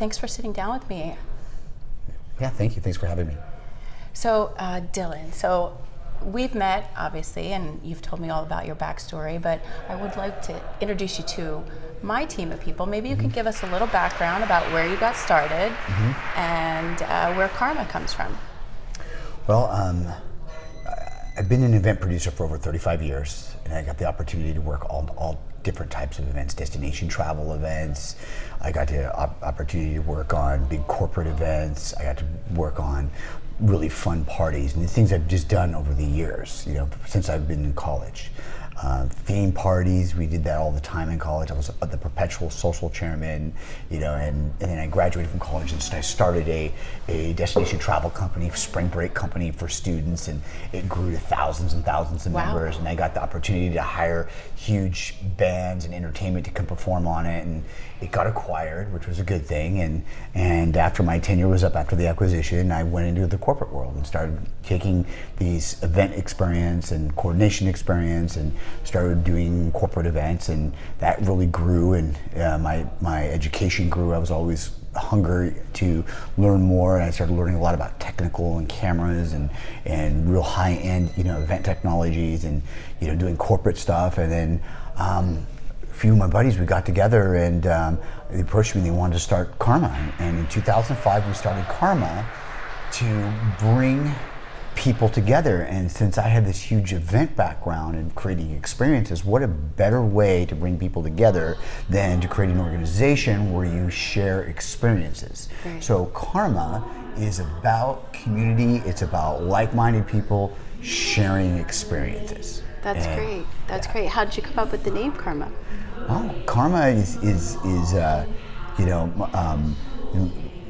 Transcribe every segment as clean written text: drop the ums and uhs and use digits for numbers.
Thanks for sitting down with me. Yeah, thank you. Thanks for having me. So, Dylan, so we've met, obviously, and you've told me all about your backstory, but I would like to introduce you to my team of people. Maybe you could give us a little background about where you got started and where Karma comes from. Well, I've been an event producer for over 35 years, and I got the opportunity to work on all different types of events, destination travel events. I got the opportunity to work on big corporate events. I got to work on really fun parties and the things I've just done over the years, since I've been in college. Theme parties, we did that all the time in college. I was the perpetual social chairman, and then I graduated from college and I started a destination travel company, spring break company for students, and it grew to thousands and thousands of members, and I got the opportunity to hire huge bands and entertainment to come perform on it, and it got acquired, which was a good thing, and after my tenure was up after the acquisition, I went into the corporate world and started taking these event experience and coordination experience and started doing corporate events, and that really grew, and my education grew. I was always hungry to learn more, and I started learning a lot about technical and cameras and real high-end event technologies, and doing corporate stuff. And then a few of my buddies, we got together and they approached me and they wanted to start Karma, and in 2005 we started Karma to bring people together. And since I had this huge event background and creating experiences, what a better way to bring people together than to create an organization where you share experiences. Right. So Karma is about community, it's about like-minded people sharing experiences. That's great. That's great. How did you come up with the name Karma? Oh, Karma is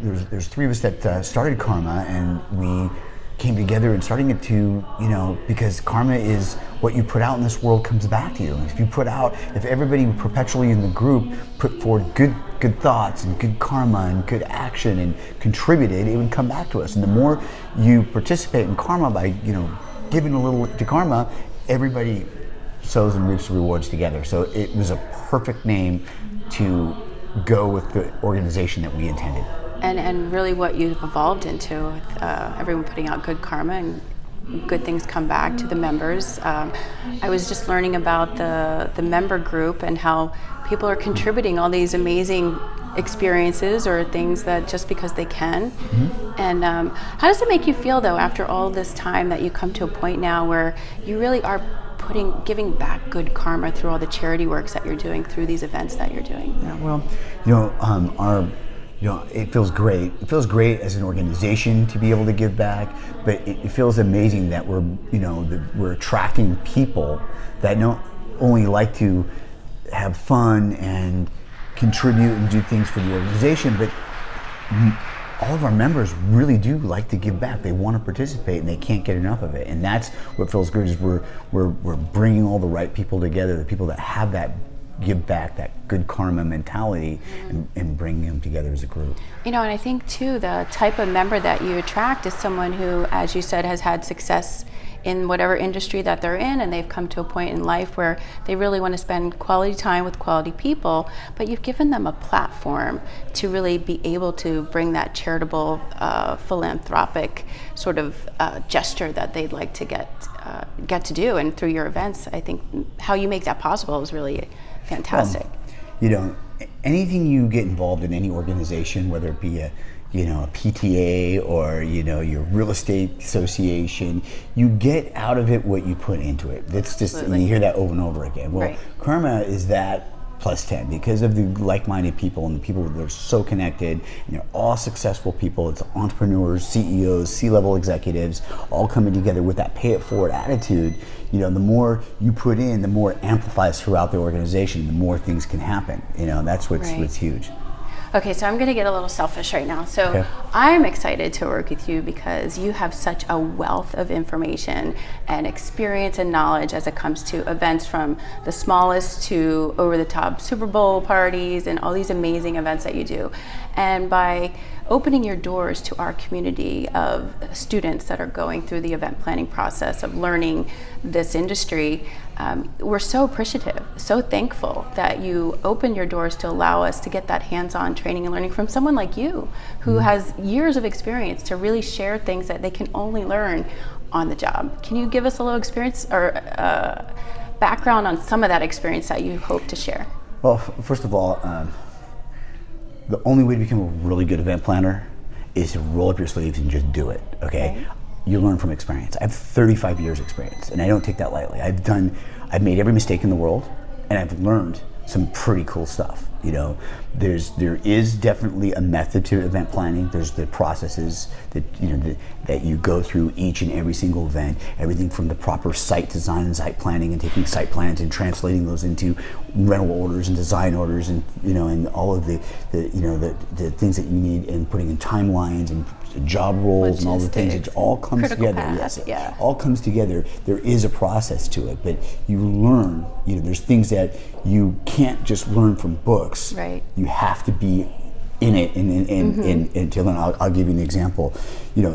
there's three of us that started Karma, and we came together and starting it to, because karma is what you put out in this world comes back to you. If everybody perpetually in the group put forward good thoughts and good karma and good action and contributed, it would come back to us. And the more you participate in karma by, giving a little to karma, everybody sows and reaps the rewards together. So it was a perfect name to go with the organization that we intended. And really what you've evolved into with everyone putting out good karma and good things come back to the members. I was just learning about the member group and how people are contributing all these amazing experiences or things that just because they can. And how does it make you feel though after all this time that you come to a point now where you really are giving back good karma through all the charity works that you're doing through these events that you're doing? Yeah, well, it feels great. It feels great as an organization to be able to give back, but it feels amazing that we're attracting people that not only like to have fun and contribute and do things for the organization, but all of our members really do like to give back. They want to participate and they can't get enough of it. And that's what feels good, is we're bringing all the right people together, the people that have that give back, that good karma mentality, and bring them together as a group. And I think too, the type of member that you attract is someone who, as you said, has had success in whatever industry that they're in, and they've come to a point in life where they really want to spend quality time with quality people, but you've given them a platform to really be able to bring that charitable, philanthropic sort of gesture that they'd like to get to do. And through your events, I think how you make that possible is really fantastic. Anything you get involved in, any organization, whether it be a PTA or your real estate association, you get out of it what you put into it. That's just, and you hear that over and over again. Well, right. Karma is that plus 10 because of the like-minded people and the people that are so connected, and they're all successful people. It's entrepreneurs, CEOs, C-level executives, all coming together with that pay-it-forward attitude. The more you put in, the more it amplifies throughout the organization, the more things can happen. That's what's huge. Okay, so I'm going to get a little selfish right now. So okay. I'm excited to work with you because you have such a wealth of information and experience and knowledge as it comes to events, from the smallest to over-the-top Super Bowl parties and all these amazing events that you do. And by opening your doors to our community of students that are going through the event planning process of learning this industry, we're so appreciative, so thankful that you opened your doors to allow us to get that hands-on training and learning from someone like you, who has years of experience to really share things that they can only learn on the job. Can you give us a little experience or background on some of that experience that you hope to share? Well, first of all, the only way to become a really good event planner is to roll up your sleeves and just do it, okay? Right. You learn from experience. I have 35 years experience, and I don't take that lightly. I've made every mistake in the world, and I've learned some pretty cool stuff. You know, there is definitely a method to event planning. There's the processes that that you go through each and every single event. Everything from the proper site design and site planning, and taking site plans and translating those into rental orders and design orders, and and all of the things that you need, and putting in timelines and job roles and all the things. It all comes together. Path, yes, yeah. All comes together. There is a process to it, but you learn. There's things that you can't just learn from books. Right. You have to be in it and to learn. I'll give you an example.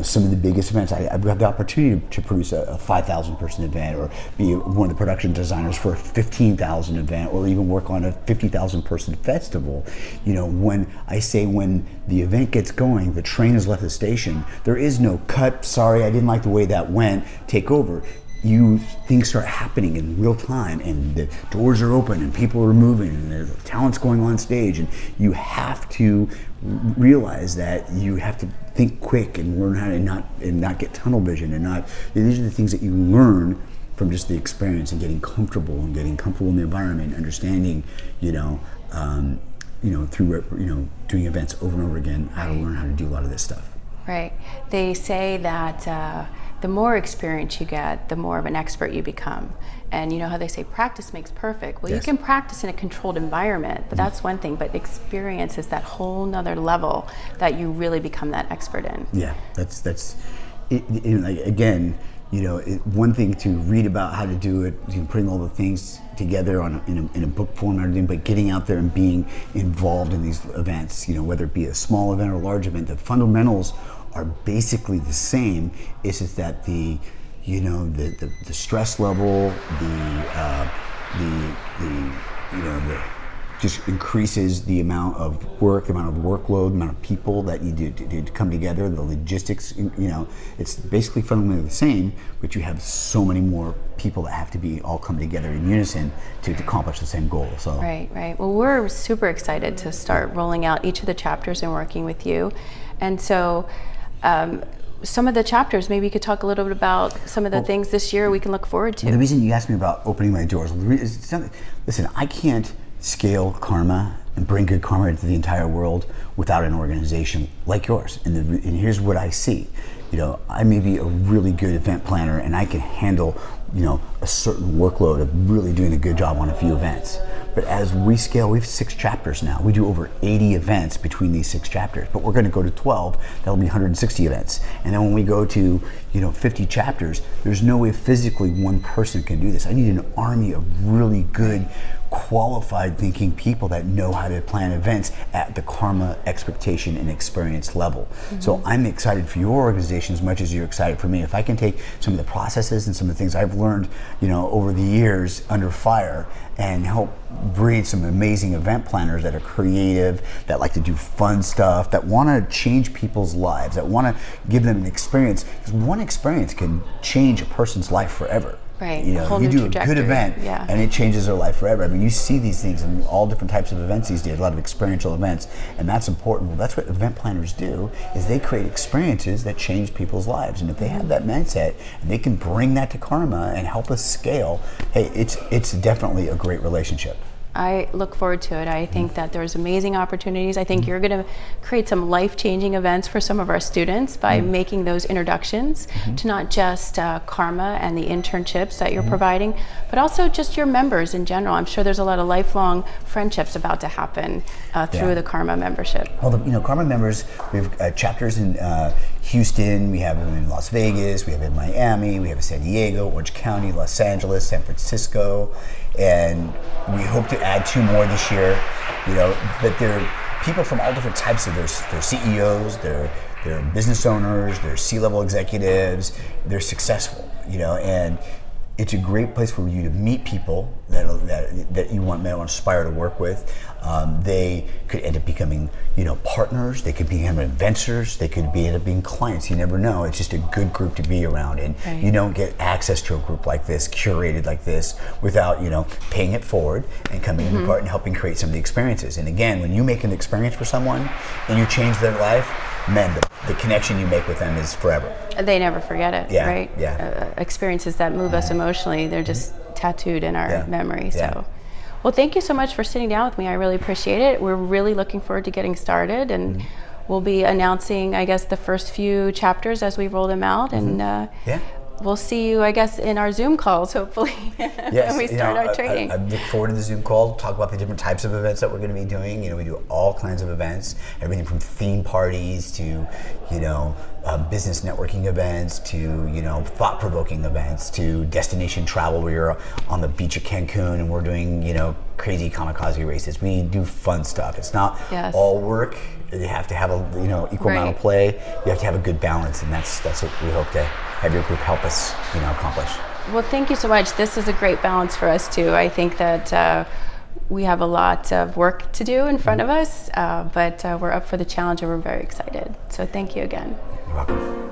Some of the biggest events, I've got the opportunity to produce a 5,000 person event, or be one of the production designers for a 15,000 event, or even work on a 50,000 person festival. When the event gets going, the train has left the station, there is no cut, sorry, I didn't like the way that went, take over. Things start happening in real time, and the doors are open, and people are moving, and the talent's going on stage, and you have to realize that you have to think quick and learn how to not get tunnel vision, and these are the things that you learn from just the experience and getting comfortable in the environment, understanding, through doing events over and over again, how to learn how to do a lot of this stuff. Right. They say that the more experience you get, the more of an expert you become. And you know how they say practice makes perfect? Well, Yes. You can practice in a controlled environment, but that's one thing. But experience is that whole nother level that you really become that expert in. Yeah, that's it, again. One thing to read about how to do it, putting all the things together in a book form and everything, but getting out there and being involved in these events, whether it be a small event or a large event, the fundamentals are basically the same. It's just that the stress level, just increases the amount of work, the amount of workload, the amount of people that need to come together, the logistics, it's basically fundamentally the same, but you have so many more people that have to be all come together in unison to accomplish the same goal. So Right. Well, we're super excited to start rolling out each of the chapters and working with you. And so some of the chapters, maybe you could talk a little bit about some of the things this year we can look forward to. The reason you asked me about opening my doors, listen, I can't scale karma and bring good karma into the entire world without an organization like yours. And here's what I see. I may be a really good event planner, and I can handle, a certain workload of really doing a good job on a few events. But as we scale, we have 6 chapters now. We do over 80 events between these 6 chapters, but we're going to go to 12. That'll be 160 events. And then when we go to, 50 chapters, there's no way physically one person can do this. I need an army of really good, qualified thinking people that know how to plan events at the karma, expectation, and experience level. So I'm excited for your organization as much as you're excited for me. If I can take some of the processes and some of the things I've learned, over the years under fire, and help breed some amazing event planners that are creative, that like to do fun stuff, that want to change people's lives, that want to give them an experience, because one experience can change a person's life forever. Right. You Whole do new a good trajectory. event, Yeah. and it changes their life forever. I mean, you see these things in all different types of events these days, a lot of experiential events, and that's important. Well, that's what event planners do, is they create experiences that change people's lives. And if they have that mindset, and they can bring that to karma and help us scale, hey, it's definitely a great relationship. I look forward to it. I think that there's amazing opportunities. I think you're going to create some life-changing events for some of our students by making those introductions to not just karma and the internships that you're providing, but also just your members in general. I'm sure there's a lot of lifelong friendships about to happen through the karma membership. Well, karma members, we have chapters in Houston, we have them in Las Vegas, we have in Miami, we have in San Diego, Orange County, Los Angeles, San Francisco, and we hope to add 2 more this year. But they're people from all different types of they're CEOs, they're business owners, they're C-level executives, they're successful, and It's a great place for you to meet people that you may want to aspire to work with. They could end up becoming, partners. They could become investors. They could end up being clients. You never know. It's just a good group to be around, and right. You don't get access to a group like this, curated like this, without paying it forward and coming in part and helping create some of the experiences. And again, when you make an experience for someone and you change their life, man, the connection you make with them is forever. They never forget it, Yeah, right? yeah. Experiences that move us emotionally, they're just tattooed in our Yeah, memory. yeah. So, well, thank you so much for sitting down with me. I really appreciate it. We're really looking forward to getting started, and we'll be announcing, I guess, the first few chapters as we roll them out, and Yeah. we'll see you, I guess, in our Zoom calls, hopefully, Yes, when we start our training. I look forward to the Zoom call, talk about the different types of events that we're going to be doing. We do all kinds of events, everything from theme parties to, business networking events to, thought-provoking events to destination travel where you're on the beach of Cancun and we're doing, crazy kamikaze races. We do fun stuff. It's not Yes. all work. You have to have a, equal amount of play. You have to have a good balance, and that's what we hope to have your group help us, accomplish. Well, thank you so much. This is a great balance for us too. I think that we have a lot of work to do in front of us, but we're up for the challenge and we're very excited. So thank you again. You're welcome.